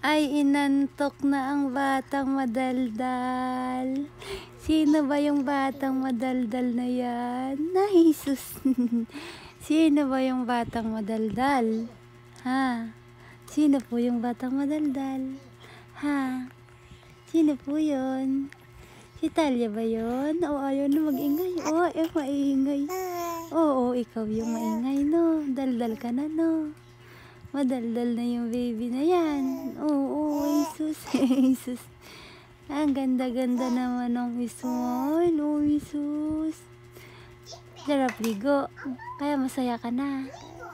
Ay, inantok na ang batang madaldal. Sino ba yung batang madaldal na yan? Ay, sus. Sino ba yung batang madaldal? Ha? Sino po yung batang madaldal? Ha? Sino po yun? Si Talia ba yun? O ayaw na mag-ingay. O, maingay. Oo, ikaw yung maingay, no? Daldal ka na, no? Madaldal na yung baby na yan. Oo, Jesus. Jesus. Ang ganda-ganda naman ng smile. Oh, Jesus. Sarap ligo. Kaya masaya ka na.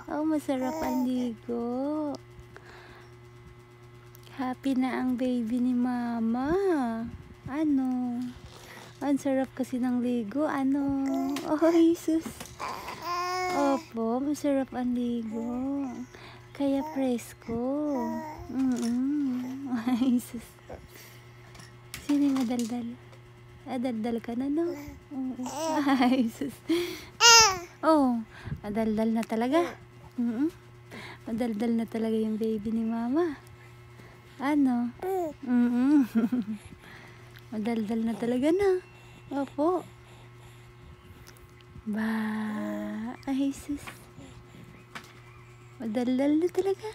Oh, masarap ang ligo. Happy na ang baby ni mama. Ano? Ang sarap kasi ng ligo. Ano? Oh, Jesus. Opo, masarap ang ligo. Kaya presko. Ay, sus. Sino yung madaldal? Daldal ka na, no? Ay, sus. Oh, madaldal na talaga. Madaldal na talaga yung baby ni mama. Ano? Madaldal na talaga na. Opo. Ba, ay, sus. Madaldal na talaga.